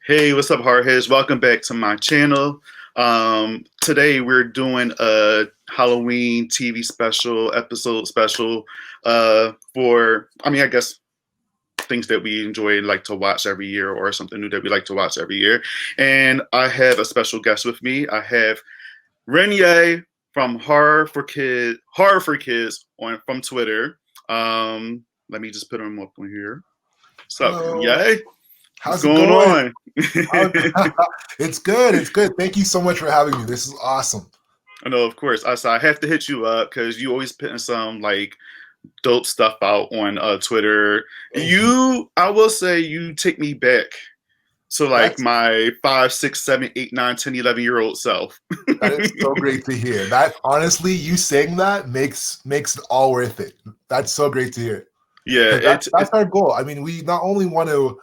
Hey, what's up, Hardheads? Welcome back to my channel. Today we're doing a Halloween TV special, episode special, I guess things that we enjoy and like to watch every year or something new that we like to watch every year. And I have a special guest with me. I have Renier from Horror4Kids from Twitter. Let me just put him up on here. What's up, Hello. Renier? What's How's it going going? on? It's good. It's good. Thank you so much for having me. This is awesome. I know, of course. I have to hit you up because you always putting some like dope stuff out on Twitter. Thank you. I will say, you take me back to like That's my 5, 6, 7, 8, 9, 10, 11-year-old self. that is so great to hear. That honestly, you saying that makes it all worth it. That's so great to hear. Yeah, Because that's our goal. I mean, we not only want to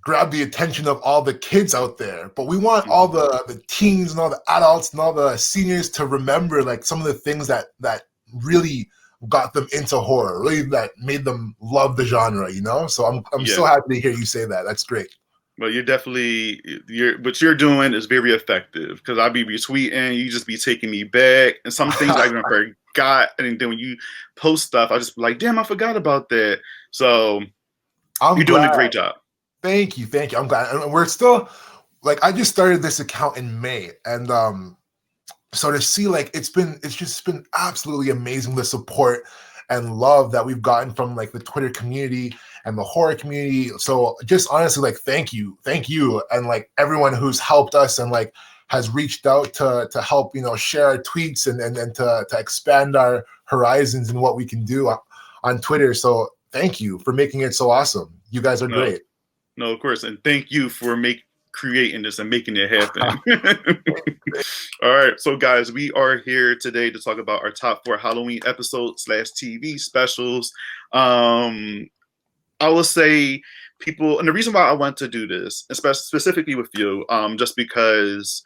grab the attention of all the kids out there, but we want all the teens and all the adults and all the seniors to remember like some of the things that really got them into horror, really that made them love the genre, you know? So I'm so happy to hear you say that. That's great. Well, what you're doing is very effective because I'll be retweeting, you just be taking me back, and some things I even forgot. And then when you post stuff, I just be like, damn, I forgot about that. So you're doing a great job. Thank you. I'm glad. And we're still like, I just started this account in May, and so to see like it's just been absolutely amazing, the support and love that we've gotten from like the Twitter community and the horror community. So just honestly, like thank you, and like everyone who's helped us and like has reached out to help, share our tweets and to expand our horizons and what we can do on Twitter. So thank you for making it so awesome. You guys are great. No, of course, and thank you for creating this and making it happen. All right, so guys, we are here today to talk about our top 4 Halloween episodes / TV specials. I will say people, and the reason why I want to do this, specifically with you, just because,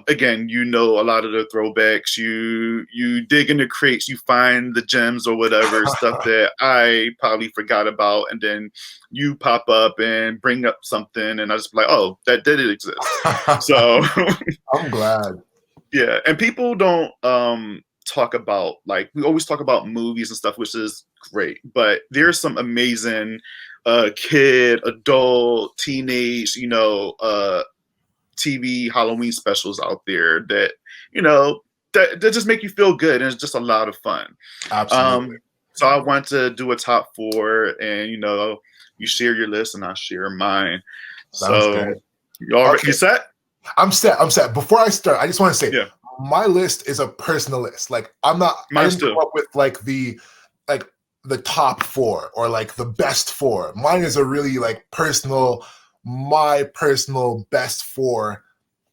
again, a lot of the throwbacks. You dig in the crates, you find the gems or whatever stuff that I probably forgot about, and then you pop up and bring up something, and I just be like, oh, that did exist. So I'm glad. Yeah, and people don't talk about, like, we always talk about movies and stuff, which is great, but there's some amazing kid, adult, teenage, TV Halloween specials out there that that just make you feel good, and it's just a lot of fun. Absolutely. So I want to do a top 4, and you share your list and I share mine. Sounds good. You set? I'm set. Before I start, I just want to say, my list is a personal list. Like I didn't come up with like the top 4 or like the best 4. Mine is a really like my personal best 4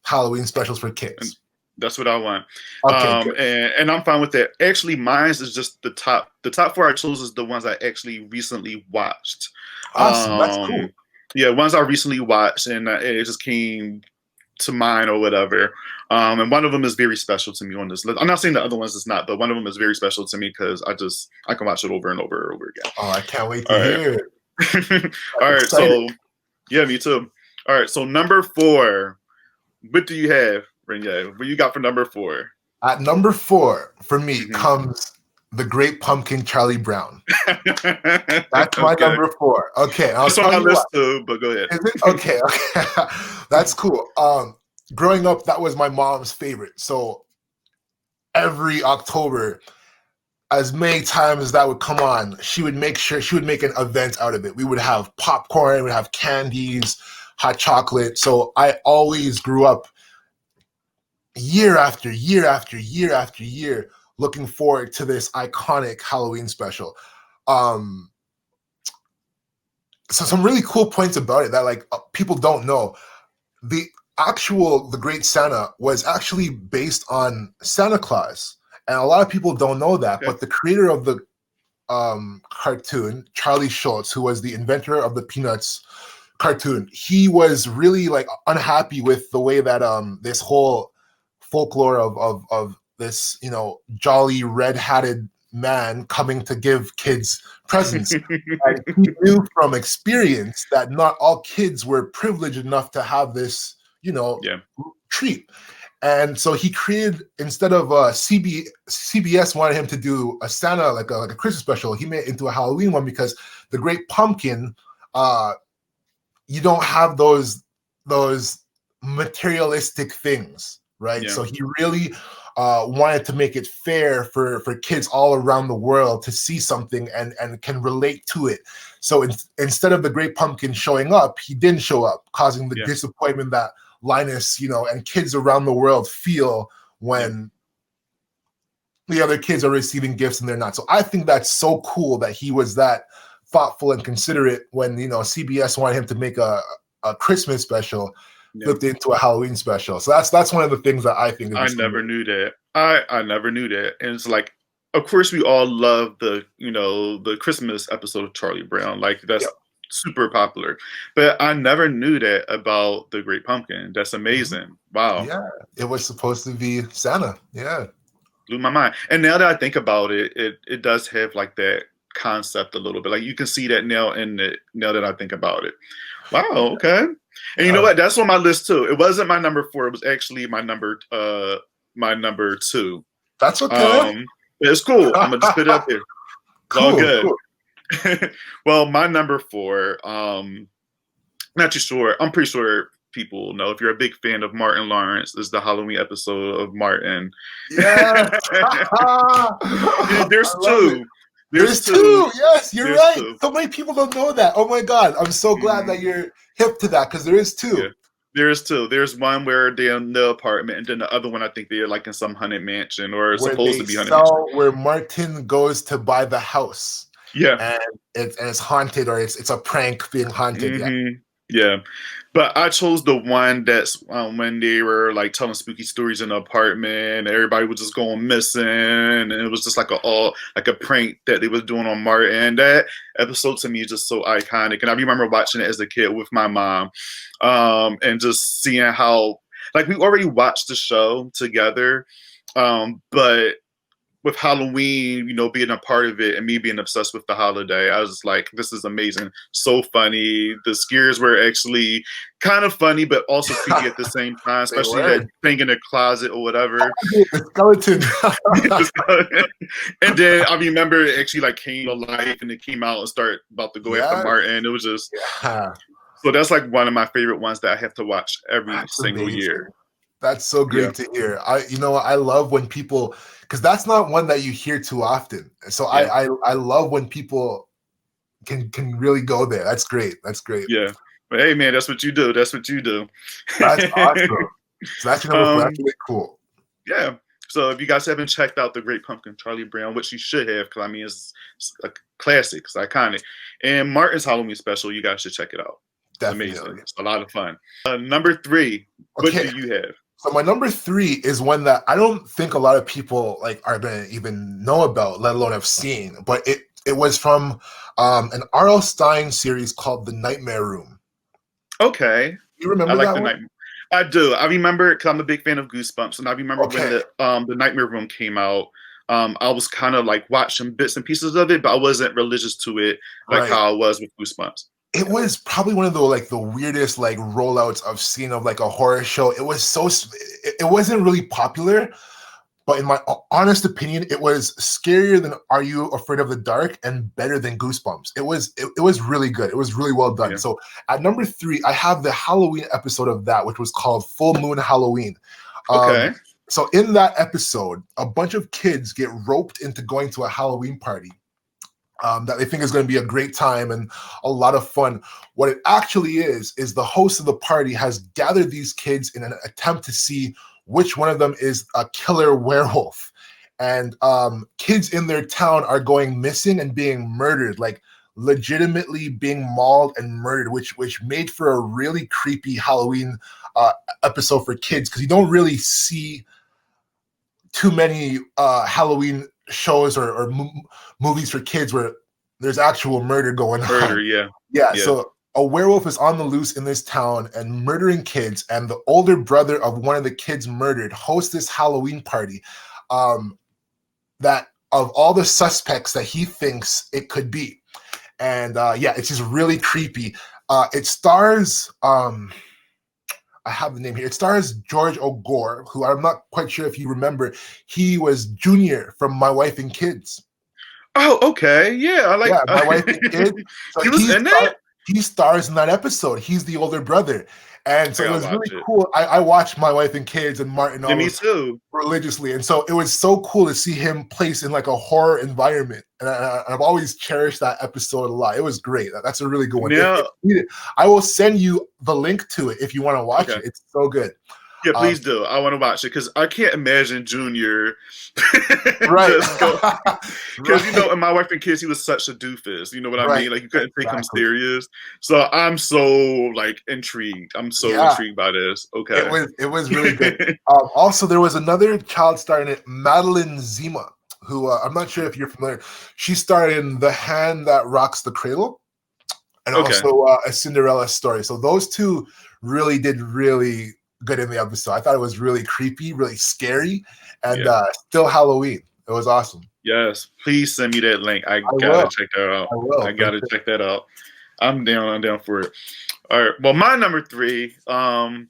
Halloween specials for kids. That's what I want. Okay, and I'm fine with that. Actually, mine is just the top 4 I chose is the ones I actually recently watched. Awesome. That's cool. Yeah, ones I recently watched, and it just came to mind or whatever. And one of them is very special to me on this list. I'm not saying the other ones is not, but one of them is very special to me because I can watch it over and over again. Oh, I can't wait to hear it. All right, so yeah, me too. All right, so number 4, what do you have, Renier? What you got for number 4? At number 4 for me comes The Great Pumpkin, Charlie Brown. That's my number 4. Okay, I'll on my list too, but go ahead. Is it? Okay. That's cool. Growing up, that was my mom's favorite. So every October, as many times as that would come on, she would make an event out of it. We would have popcorn, we would have candies, hot chocolate. So I always grew up year after year after year after year looking forward to this iconic Halloween special. So some really cool points about it that like people don't know. The Great Santa was actually based on Santa Claus, and a lot of people don't know that. Okay. But the creator of the cartoon, Charlie Schultz, who was the inventor of the Peanuts cartoon, he was really like unhappy with the way that this whole folklore of this jolly red-hatted man coming to give kids presents. And he knew from experience that not all kids were privileged enough to have this, treat. And so he created, instead of CBS wanted him to do a Santa, like a Christmas special, he made it into a Halloween one, because the Great Pumpkin, you don't have those materialistic things, right? Yeah. So he really wanted to make it fair for kids all around the world to see something and can relate to it. So instead of the Great Pumpkin showing up, he didn't show up, causing the disappointment that Linus, and kids around the world feel when the other kids are receiving gifts and they're not. So I think that's so cool that he was that thoughtful and considerate when, CBS wanted him to make a Christmas special, flipped it into a Halloween special. So that's one of the things that I think. I never knew that. I never knew that. And it's like, of course, we all love the Christmas episode of Charlie Brown. Like, that's super popular. But I never knew that about the Great Pumpkin. That's amazing. Wow. Yeah, it was supposed to be Santa. Yeah. Blew my mind. And now that I think about it, it does have like that concept a little bit. Like, you can see that now that I think about it. Wow. Okay. And you know what? That's on my list too. It wasn't my number 4. It was actually my number 2. That's okay. It's cool. I'm gonna just put it up here. Cool, all good. Cool. Well, my number 4, not too sure. I'm pretty sure people know, if you're a big fan of Martin Lawrence, is the Halloween episode of Martin. Yeah. There's 2. There's 2. Yes, you're right. 2. So many people don't know that. Oh my God. I'm so glad that you're hip to that, because there is 2. Yeah. There's 2. There's one where they're in the apartment, and then the other one, I think they're like in some haunted mansion, or supposed to be haunted mansion. Where Martin goes to buy the house. Yeah. And it's haunted, or it's a prank being haunted. Yeah. But I chose the one that's when they were like telling spooky stories in the apartment, and everybody was just going missing, and it was just like a prank that they was doing on Martin. And that episode to me is just so iconic. And I remember watching it as a kid with my mom, and just seeing how, like, we already watched the show together, but with Halloween, being a part of it and me being obsessed with the holiday, I was like, this is amazing. So funny. The scares were actually kind of funny, but also creepy at the same time, especially that thing in the closet or whatever. The skeleton. And then I remember it actually like came to life, and it came out and started about to go after Martin. It was just, so that's like one of my favorite ones that I have to watch every single year. That's so great to hear. I love when people, because that's not one that you hear too often. So I love when people can really go there. That's great. Yeah. But hey, man, that's what you do. That's awesome. So that's that's really cool. Yeah. So if you guys haven't checked out The Great Pumpkin, Charlie Brown, which you should have, because I mean, it's a classic, it's iconic. And Martin's Halloween special, you guys should check it out. Definitely. Amazing. It's a lot of fun. Number 3, what do you have? So my number 3 is one that I don't think a lot of people are gonna even know about, let alone have seen. But it was from an R.L. Stine series called The Nightmare Room. Okay, you remember that one? I do. I remember, because I'm a big fan of Goosebumps, and I remember when the Nightmare Room came out. I was kind of like watching bits and pieces of it, but I wasn't religious to it how I was with Goosebumps. It was probably one of the weirdest rollouts I've seen of a horror show. It was it wasn't really popular, but in my honest opinion, it was scarier than Are You Afraid of the Dark and better than Goosebumps. It was really good. It was really well done. Yeah. So at number 3, I have the Halloween episode of that, which was called Full Moon Halloween. Okay. So in that episode, a bunch of kids get roped into going to a Halloween party. That they think is going to be a great time and a lot of fun. What it actually is the host of the party has gathered these kids in an attempt to see which one of them is a killer werewolf. And kids in their town are going missing and being murdered, legitimately being mauled and murdered, which made for a really creepy Halloween episode for kids, because you don't really see too many Halloween shows or movies for kids where there's actual murder going on. Yeah. So a werewolf is on the loose in this town and murdering kids, and the older brother of one of the kids murdered hosts this Halloween party that of all the suspects that he thinks it could be. And yeah, it's just really creepy. It stars, I have the name here. It stars George O'Gore, who I'm not quite sure if you remember. He was Junior from My Wife and Kids. Oh, okay. Yeah, I like. Yeah, My Wife and Kids. So He was in that? he stars in that episode. He's the older brother. And so I it gotta was really watch it. cool. I watched My Wife and Kids and Martin Yeah, me always too. religiously. And so it was so cool to see him placed in like a horror environment. And I've always cherished that episode a lot. It was great. That's a really good one. Yeah. I will send you the link to it if you want to watch Okay. it. It's so good. Yeah, please do. I want to watch it because I can't imagine Junior. Right. Because, you know, in My Wife and Kids, he was such a doofus. You know what I mean? Like, you couldn't take him serious. So I'm so, like, intrigued. I'm so intrigued by this. Okay. It was really good. Also, there was another child star in it, Madeline Zima, who I'm not sure if you're familiar. She starred in The Hand That Rocks the Cradle and also A Cinderella Story. So those two really did really good in the episode. I thought it was really creepy, really scary, and still Halloween. It was awesome. Yes, please send me that link. I gotta check that out. I gotta check that out. I'm down for it. All right. Well, my number 3, so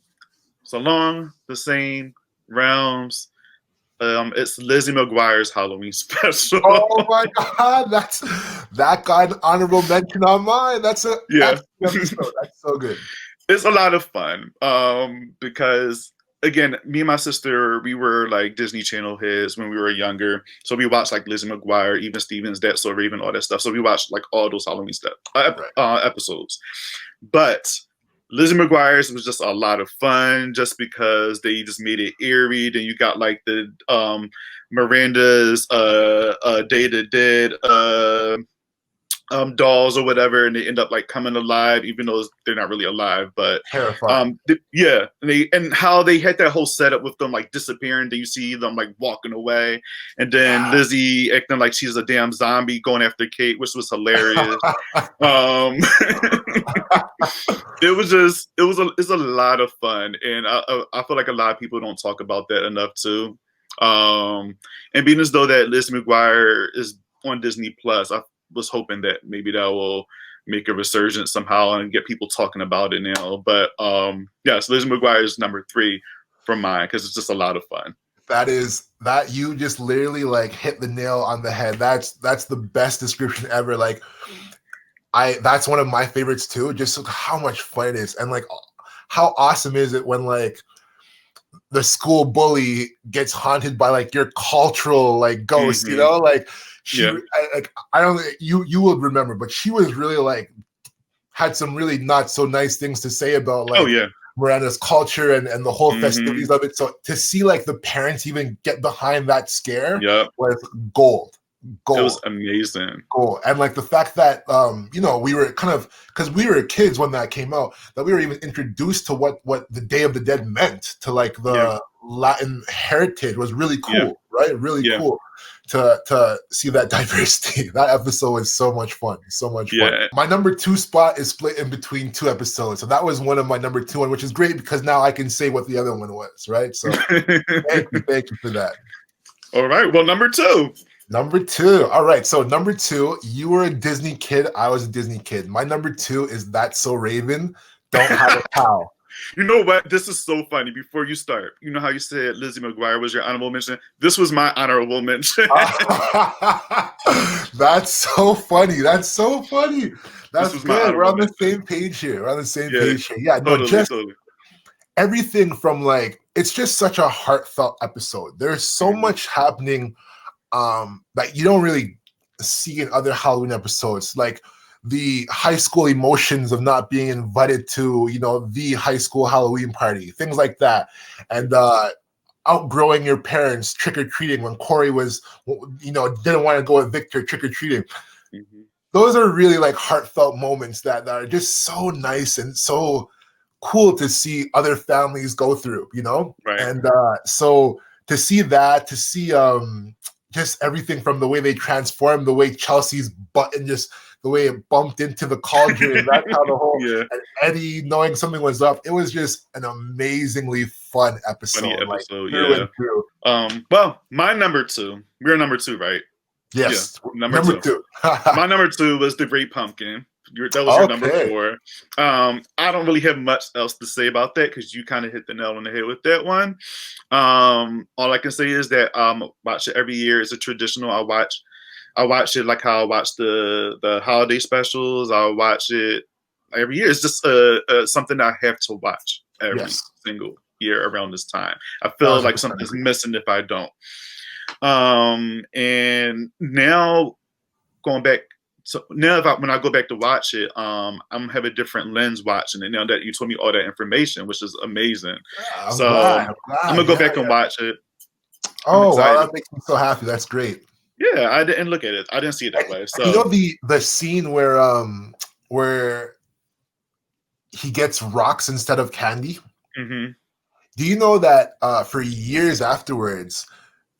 along the same realms, it's Lizzie McGuire's Halloween special. Oh my God, that got an honorable mention on mine. That's episode. That's so good. It's a lot of fun because, again, me and my sister, we were like Disney Channel heads when we were younger. So we watched like Lizzie McGuire, even Stevenson, That's So Raven, all that stuff. So we watched like all those Halloween stuff episodes. But Lizzie McGuire's was just a lot of fun just because they just made it eerie. Then you got like the Miranda's Day of the Dead dolls or whatever, and they end up like coming alive, even though they're not really alive. But terrifying. And how they had that whole setup with them like disappearing, then you see them like walking away, and then Lizzie acting like she's a damn zombie going after Kate, which was hilarious. It's a lot of fun, and I feel like a lot of people don't talk about that enough too. And being as though that Lizzie McGuire is on Disney Plus, I was hoping that maybe that will make a resurgence somehow and get people talking about it now. But so Lizzie McGuire is number 3 from mine because it's just a lot of fun. That you just literally like hit the nail on the head. That's the best description ever. Like that's one of my favorites too. Just how much fun it is, and like how awesome is it when like the school bully gets haunted by like your cultural like ghost, you know, like. I don't. You would remember, but she was really like had some really not so nice things to say about like Miranda's culture and the whole festivities of it. So to see like the parents even get behind that scare was gold. It was amazing. Gold. And like the fact that you know, we were kind of, because we were kids when that came out, that we were even introduced to what the Day of the Dead meant to like the Latin heritage was really cool, right? Really cool. To see that diversity. That episode was so much fun. So much fun. My number 2 spot is split in between 2 episodes. So that was one of my number 2 one, which is great because now I can say what the other one was, right? So thank you for that. All right. Well, number 2. Number 2. All right. So number 2, you were a Disney kid. I was a Disney kid. My number 2 is That's So Raven. Don't Have a Cow. You know what? This is so funny. Before you start, you know how you said Lizzie McGuire was your honorable mention? This was my honorable mention. That's so funny. That's good. We're on the same page here. Yeah, totally. Everything from like, it's just such a heartfelt episode. There's so much happening that you don't really see in other Halloween episodes. Like, the high school emotions of not being invited to, you know, the high school Halloween party, things like that. And outgrowing your parents trick-or-treating when Corey was, you know, didn't want to go with Victor trick-or-treating. Those are really like heartfelt moments that are just so nice and so cool to see other families go through, you know? Right. And so to see that, to see just everything from the way they transformed, the way Chelsea's button just, the way it bumped into the cauldron, that's how the whole and Eddie knowing something was up. It was just an amazingly fun episode. Well, my number 2. We're number 2, right? Yes. Number Number two. two. My number two was The Great Pumpkin. That was your number Okay. four. I don't really have much else to say about that because you kind of hit the nail on the head with that one. All I can say is that watch it every year. It's a traditional. I watch it like how I watch the holiday specials. I watch it every year. It's just something I have to watch every single year around this time. I feel like something's missing if I don't. And now going back. So now when I go back to watch it, I'm have a different lens watching it now that you told me all that information, which is amazing. I'm glad. I'm gonna go back and watch it. Oh, wow, that makes me so happy. That's great. Yeah, I didn't look at it. I didn't see it that way. So you know the scene where he gets rocks instead of candy? Mm-hmm. Do you know that for years afterwards,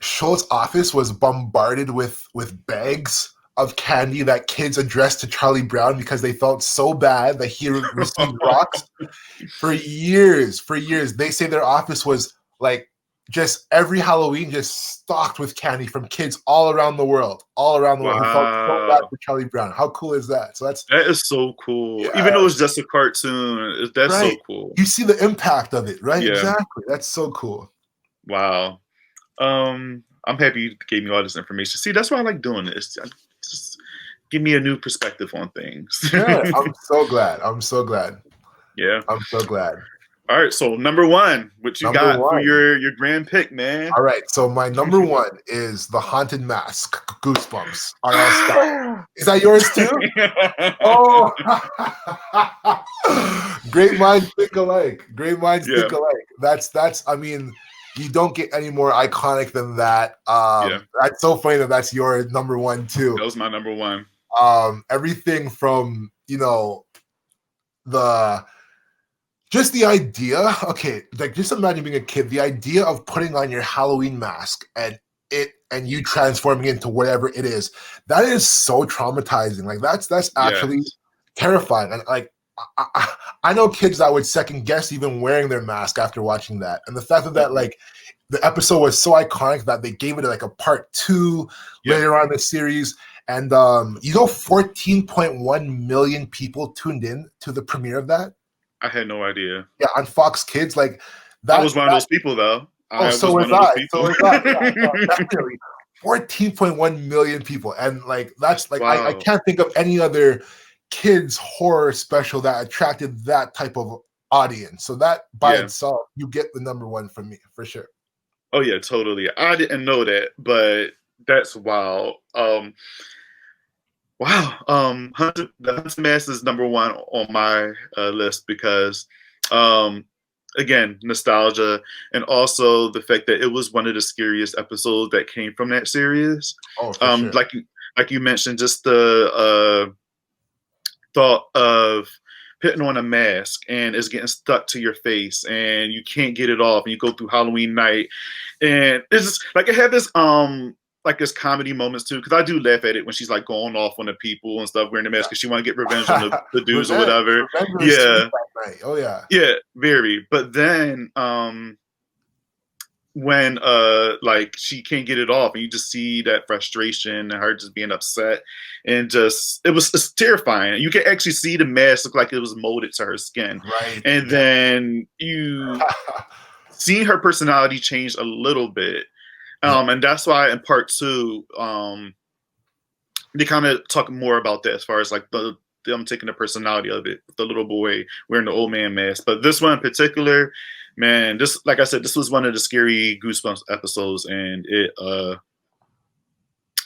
Schultz's office was bombarded with bags of candy that kids addressed to Charlie Brown because they felt so bad that he received rocks? For years, they say their office was like just every Halloween just stocked with candy from kids all around the world who felt so bad for Charlie Brown. How cool is that? So that is so cool. Yeah. Even though it's just a cartoon, that's so cool. You see the impact of it, right? Yeah. Exactly. That's so cool. Wow. I'm happy you gave me all this information. See, that's why I like doing this. Just give me a new perspective on things. Yeah, I'm so glad. Yeah. I'm so glad. All right, so number one, what you got for your grand pick, man? All right, so my number one is The Haunted Mask, Goosebumps, R.L. Stine. Is that yours too? Oh, great minds think alike. Great minds think alike. That's. I mean, you don't get any more iconic than that. That's so funny that's your number one too. That was my number one. Everything from just the idea, okay, like just imagine being a kid, the idea of putting on your Halloween mask and you transforming into whatever it is, that is so traumatizing. Like that's actually terrifying. And like I know kids that would second guess even wearing their mask after watching that. And the fact that like the episode was so iconic that they gave it like a part 2 later on in the series. And 14.1 million people tuned in to the premiere of that. I had no idea. Yeah, on Fox Kids, like that. I was one of those people, though. So was I. Definitely, 14.1 million people, and like that's like I can't think of any other kids horror special that attracted that type of audience. So that by itself, you get the number one from me for sure. Oh yeah, totally. I didn't know that, but that's wild. Wow. The Haunted Mask is number one on my list because, again, nostalgia, and also the fact that it was one of the scariest episodes that came from that series. Oh, for sure. Like you mentioned, just the thought of putting on a mask and it's getting stuck to your face and you can't get it off, and you go through Halloween night, and it's just like it had this like there's comedy moments too, because I do laugh at it when she's like going off on the people and stuff wearing the mask because she want to get revenge on the dudes or whatever. Yeah. Oh yeah. Yeah, very. But then when like she can't get it off and you just see that frustration and her just being upset, and just it's terrifying. You can actually see the mask look like it was molded to her skin. Right. And then you see her personality change a little bit. And that's why in part 2, they kind of talk more about that as far as like them taking the personality of it, the little boy wearing the old man mask. But this one in particular, man, this, like I said, this was one of the scary Goosebumps episodes, and it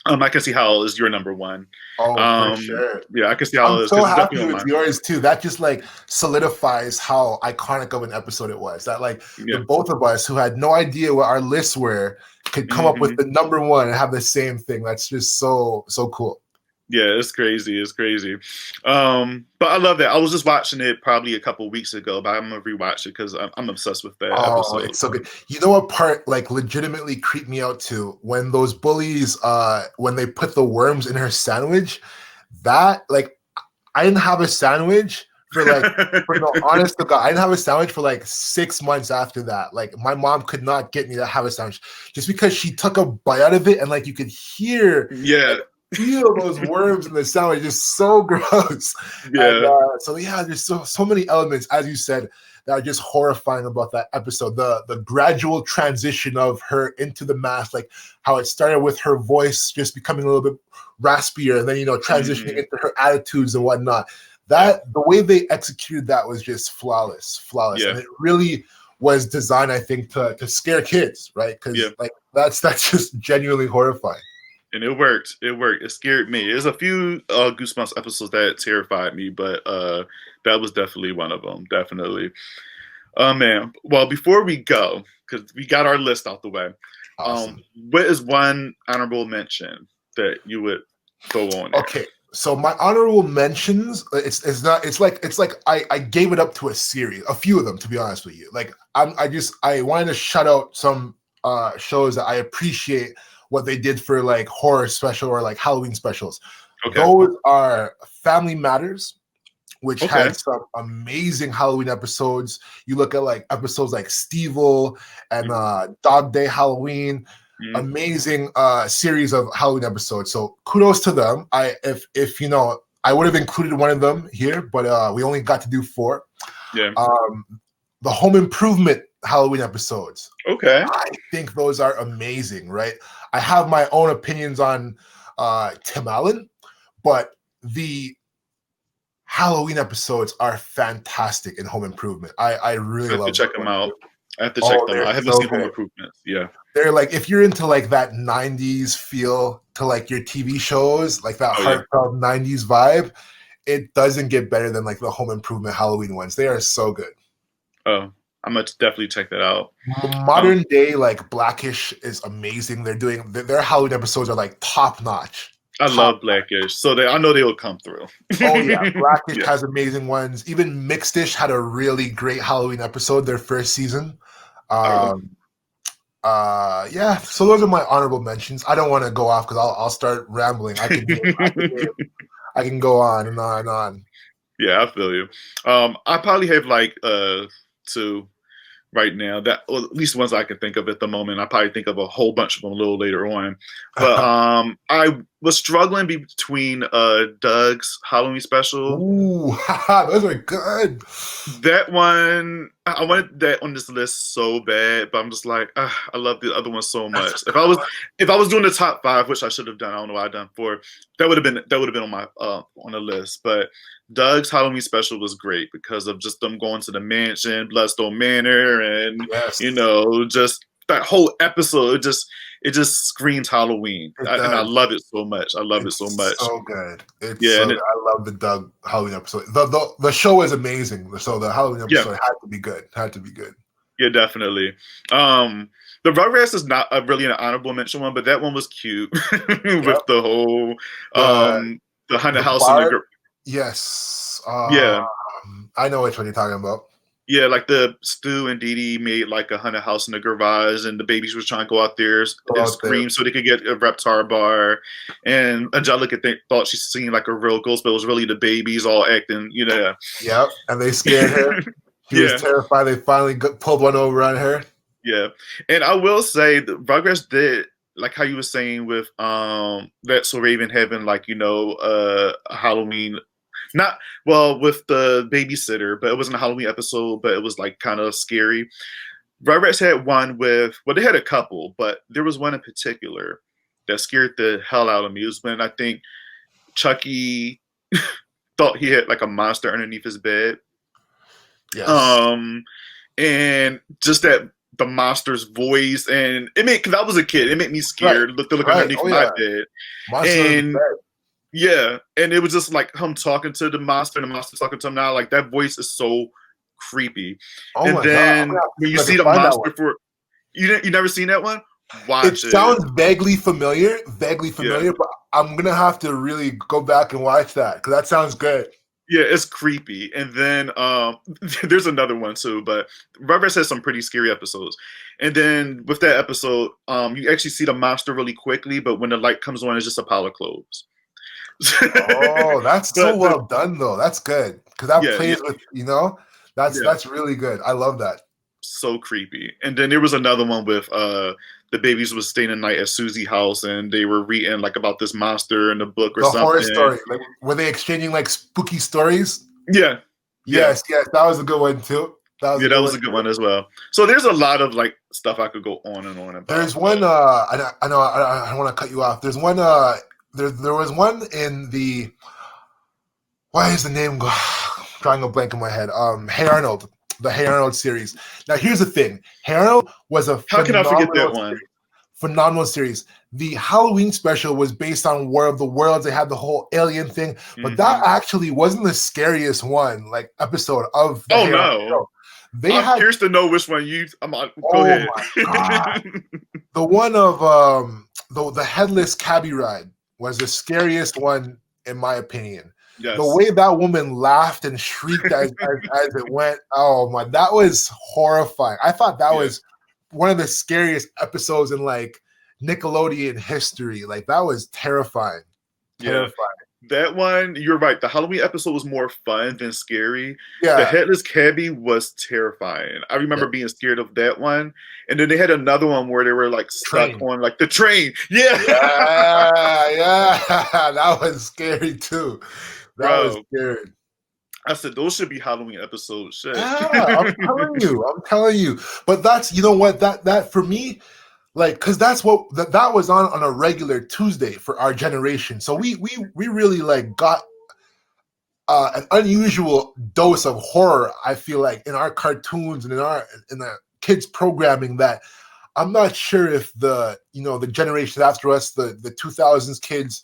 I can see how it is your number one. Oh, for sure. Yeah, I can see how it is. I'm so happy with yours too. That just like solidifies how iconic of an episode it was. That like the both of us who had no idea what our lists were could come up with the number one and have the same thing. That's just so cool. Yeah, it's crazy. It's crazy. But I love that. I was just watching it probably a couple weeks ago, but I'm gonna rewatch it because I'm obsessed with that episode. It's so good. You know what part like legitimately creeped me out too? When those bullies, when they put the worms in her sandwich, that like I didn't have a sandwich For no, honest to God, I didn't have a sandwich for like 6 months after that. Like my mom could not get me to have a sandwich just because she took a bite out of it and like you could hear, Yeah. feel those worms in the sandwich. Just so gross. Yeah. And so yeah, there's so many elements, as you said, that are just horrifying about that episode. The gradual transition of her into the mask, like how it started with her voice just becoming a little bit raspier, and then transitioning into her attitudes and whatnot. That the way they executed that was just flawless, Yeah. and it really was designed, I think, to scare kids, right? Because like that's just genuinely horrifying. And it worked. It scared me. There's a few Goosebumps episodes that terrified me, but that was definitely one of them. Definitely. Man. Well, before we go, because we got our list out the way, Awesome. What is one honorable mention that you would throw on there? Okay. So my honorable mentions, it's like I gave it up to a series, a few of them, to be honest with you. Like I wanted to shout out some shows that I appreciate what they did for like horror special or like Halloween specials. Okay. Those are Family Matters, which had some amazing Halloween episodes. You look at like episodes like Stevel and Dog Day Halloween. Amazing series of Halloween episodes. So kudos to them. If I would have included one of them here, but we only got to do 4. Yeah. The Home Improvement Halloween episodes. Okay. I think those are amazing, right? I have my own opinions on Tim Allen, but the Halloween episodes are fantastic in Home Improvement. I really love to check them out. I have to check them out. I haven't seen Home Improvements. Yeah. They're like, if you're into like that 90s feel to like your TV shows, like that heartfelt 90s vibe, it doesn't get better than like the Home Improvement Halloween ones. They are so good. Oh, I'm going to definitely check that out. Modern day, like Blackish is amazing. They're doing their Halloween episodes are like top notch. I love Blackish, so I know they will come through. Oh yeah, Blackish has amazing ones. Even Mixedish had a really great Halloween episode their first season. Yeah, so those are my honorable mentions. I don't want to go off because I'll start rambling. I can go on and on and on. Yeah, I feel you. I probably have like 2 right now, that, or at least ones I can think of at the moment. I probably think of a whole bunch of them a little later on. But I was struggling between Doug's Halloween special. Ooh, those are good. That one, I wanted that on this list so bad, but I'm just like, I love the other one so much. If I was doing the top 5, which I should have done, I don't know why I done 4, that would have been on my on the list. But Doug's Halloween special was great because of just them going to the mansion, Bloodstone Manor, and just that whole episode. It just screams Halloween, and I love it so much. I love it so much. So good. I love the Doug Halloween episode. The show is amazing. So the Halloween episode had to be good. Yeah, definitely. The Rugrats is not really an honorable mention one, but that one was cute with the whole the haunted house in the. Yes. Yeah. I know which one you're talking about. Yeah, like the Stu and Dee Dee made like a haunted house in the garage, and the babies were trying to go out there and scream so they could get a Reptar bar. And Angelica thought she seen like a real ghost, but it was really the babies all acting, Yep, and they scared her. She was terrified. They finally pulled one over on her. Yeah, and I will say the Rugrats did, like how you were saying with That's So Raven having like a Halloween. Not with the babysitter, but it wasn't a Halloween episode, but it was like kind of scary. Rugrats had one they had a couple, but there was one in particular that scared the hell out of me. It was when I think Chucky thought he had like a monster underneath his bed. Yes. And just that the monster's voice, and because I was a kid, it made me scared to look underneath my bed. Monster yeah, and it was just like him talking to the monster, and the monster talking to him now. Like that voice is so creepy. Oh and my then God. when you see the monster you never seen that one? Watch it. It sounds vaguely familiar, but I'm gonna have to really go back and watch that because that sounds good. Yeah, it's creepy. And then there's another one too, but Rugrats has some pretty scary episodes. And then with that episode, you actually see the monster really quickly, but when the light comes on, it's just a pile of clothes. Oh, that's so But well done though. That's good because that yeah, yeah, plays with That's yeah, really good. I love that. so creepy. And then there was another one with the babies was staying the night at Susie's house, and they were reading like about this monster in the book or The horror something. story. Like, were they exchanging like spooky stories? Yeah, yeah, Yes, yes, that was a good one too. That was yeah. a That good was one a good too. one as well. So there's a lot of like stuff I could go on and on about. There's one. I know. I don't want to cut you off. There's one. There was one in the. Why is the name drawing a blank in my head? Hey Arnold, the Hey Arnold series. Now here's the thing. Hey Arnold was a How can I forget that one? phenomenal series. The Halloween special was based on War of the Worlds. They had the whole alien thing, but that actually wasn't the scariest one, like episode of the Oh Hey Arnold no. show. They I'm had. curious to know which one you. I'm on. Go Oh ahead. my god. The one of the headless cabbie ride was the scariest one in my opinion. Yes. The way that woman laughed and shrieked as it went, oh my, that was horrifying. I thought that was one of the scariest episodes in like Nickelodeon history. Like that was terrifying. Terrifying. That one, you're right. The Halloween episode was more fun than scary. Yeah. The headless cabbie was terrifying. I remember being scared of that one. And then they had another one where they were like stuck on like the train. Yeah. Yeah. That was scary too. That was scary. I said those should be Halloween episodes. Shit. Yeah, I'm telling you. But that's, you know what, that for me, like, because that's what that was on a regular Tuesday for our generation. So we really like got an unusual dose of horror. I feel like in our cartoons and in the kids programming that I'm not sure if the generation after us, the 2000s kids,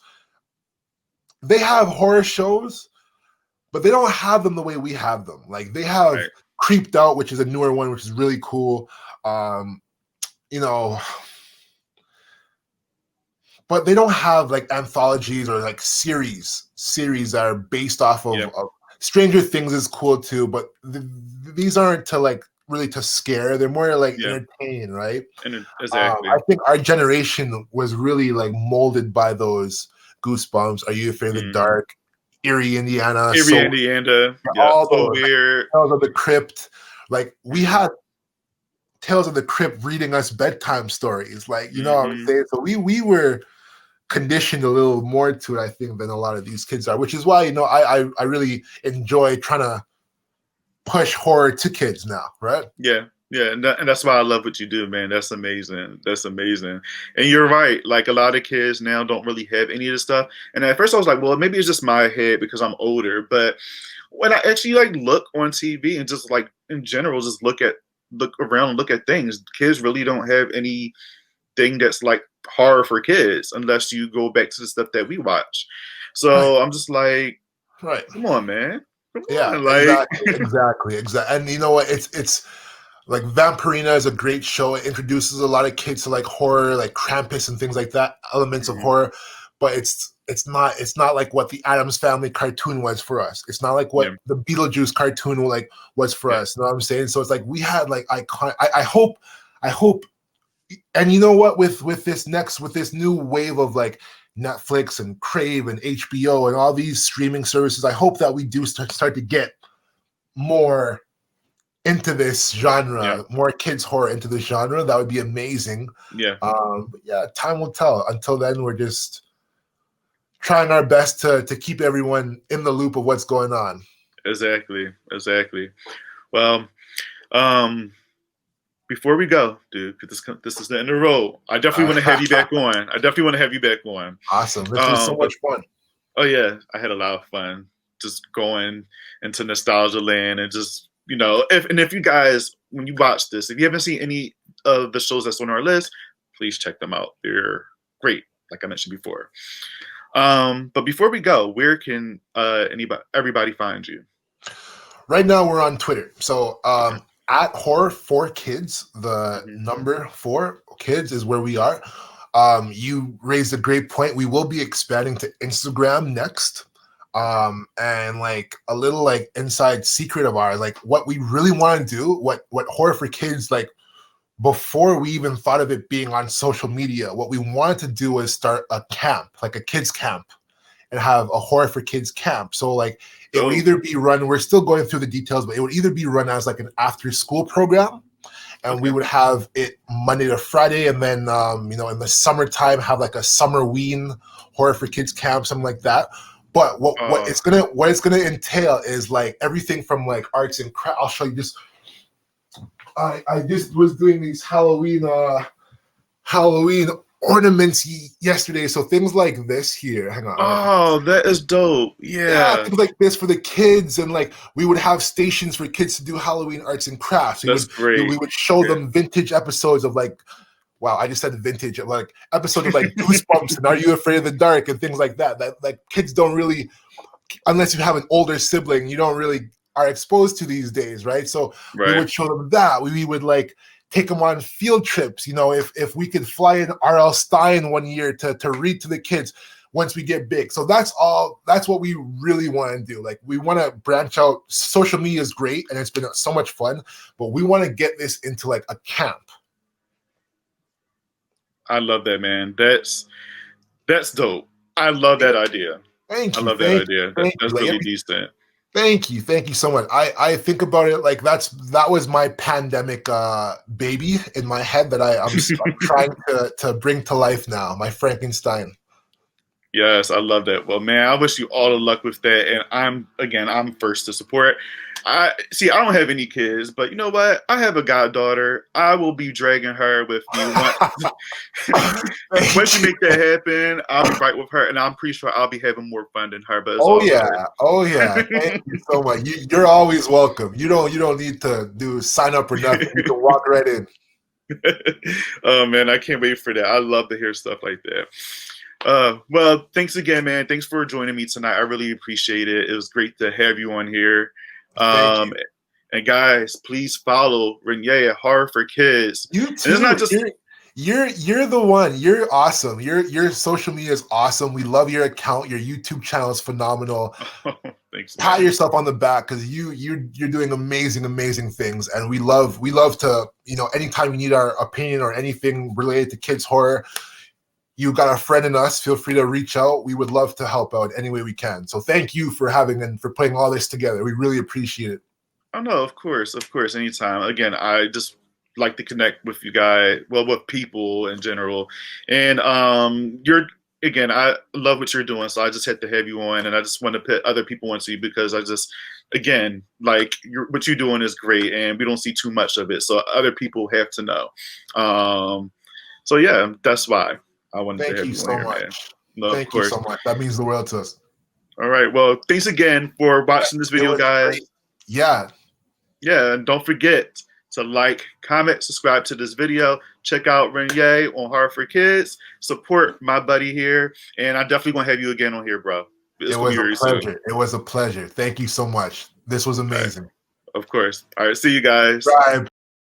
they have horror shows, but they don't have them the way we have them. Like they have Creeped Out, which is a newer one, which is really cool. But they don't have like anthologies or like series that are based off of Stranger Things is cool too, but these aren't to like really to scare. They're more like entertain, right? Exactly. I think our generation was really like molded by those Goosebumps, Are You Afraid of the Dark, Eerie, Indiana. Indiana. All so those weird. Tales of the Crypt. Like we had Tales of the Crypt reading us bedtime stories. Like, you know what I'm saying? So we were conditioned a little more to it, I think, than a lot of these kids are, which is why, I really enjoy trying to push horror to kids now, right? Yeah. And that's why I love what you do, man. That's amazing. And you're right. Like a lot of kids now don't really have any of this stuff. And at first I was like, well, maybe it's just my head because I'm older. But when I actually like look on TV and just like in general, just look around and look at things, kids really don't have anything that's like horror for kids unless you go back to the stuff that we watch. So I'm just like, come on, man. Come on. Like, exactly. And you know what? It's like Vampirina is a great show. It introduces a lot of kids to like horror, like Krampus and things like that, elements of horror. But it's not like what the Addams Family cartoon was for us. It's not like what the Beetlejuice cartoon was for us. You know what I'm saying? So it's like we had like icon. I hope, and you know what? With this new wave of like Netflix and Crave and HBO and all these streaming services, I hope that we do start to get more into this genre, more kids horror into this genre. That would be amazing. But time will tell. Until then, we're just trying our best to keep everyone in the loop of what's going on. Exactly. Well, before we go, dude, because this is the end of the road, I definitely want to have you back on. Awesome. This was so much fun. Oh yeah, I had a lot of fun just going into nostalgia land and just, if you guys, when you watch this, if you haven't seen any of the shows that's on our list, please check them out. They're great, like I mentioned before. But before we go, where can everybody find you? Right now we're on Twitter. So at Horror4Kids, the number 4 kids is where we are. You raised a great point. We will be expanding to Instagram next. And like a little like inside secret of ours, like what we really want to do, what Horror4Kids, like before we even thought of it being on social media, what we wanted to do was start a camp, like a kids camp and have a Horror for Kids camp. So like it would Dope. either be run, we're still going through the details, but it would either be run as like an after school program, and we would have it Monday to Friday, and then in the summertime have like a summerween Horror for Kids camp, something like that. But what it's gonna entail is like everything from like arts and craft. I'll show you this. I just was doing these Halloween ornaments yesterday. So things like this here. Hang on. Oh, that is dope. Yeah. Things like this for the kids, and like we would have stations for kids to do Halloween arts and crafts. That's great. We would show them vintage episodes of like, wow, I just said vintage, like episodes of like Goosebumps and Are You Afraid of the Dark and things like that. That like kids don't really, unless you have an older sibling, you don't really are exposed to these days, right? So we would show them that. We would like take them on field trips. If we could fly in R.L. Stein one year to read to the kids once we get big. So that's what we really want to do. Like we want to branch out. Social media is great and it's been so much fun, but we want to get this into like a camp. I love that, man. That's dope. I love that idea. Thank you. I love that idea. That's really decent. Thank you so much. I think about it like that was my pandemic baby in my head that I'm trying to bring to life now. My Frankenstein. Yes, I love that. Well, man, I wish you all the luck with that. And I'm first to support. I don't have any kids, but you know what? I have a goddaughter. I will be dragging her with me. Once you make that happen, I'll be right with her, and I'm pretty sure I'll be having more fun than her. But oh yeah, thank you so much. You're always welcome. You don't need to sign up or nothing. You can walk right in. Oh man, I can't wait for that. I love to hear stuff like that. Well, thanks again, man. Thanks for joining me tonight. I really appreciate it. It was great to have you on here. And guys, please follow Renee at Horror for Kids. You too. It's not just you're the one. You're awesome. Your social media is awesome. We love your account. Your YouTube channel is phenomenal. Thanks. Pat yourself on the back because you're doing amazing things, and we love to anytime you need our opinion or anything related to kids horror. You got a friend in us. Feel free to reach out. We would love to help out any way we can. So thank you for having and for putting all this together. We really appreciate it. Oh no, of course, anytime. Again, I just like to connect with you guys, with people in general. And I love what you're doing. So I just had to have you on, and I just want to put other people onto you because what you're doing is great, and we don't see too much of it. So other people have to know. So yeah, that's why. I wanted to have you so much. No, Thank you so much. That means the world to us. All right. Well, thanks again for watching this video, guys. Great. Yeah. Yeah. And don't forget to like, comment, subscribe to this video. Check out Renee on Horror for Kids. Support my buddy here. And I definitely going to have you again on here, bro. It was a pleasure. It was a pleasure. Thank you so much. This was amazing. Right. Of course. All right. See you guys. Bye.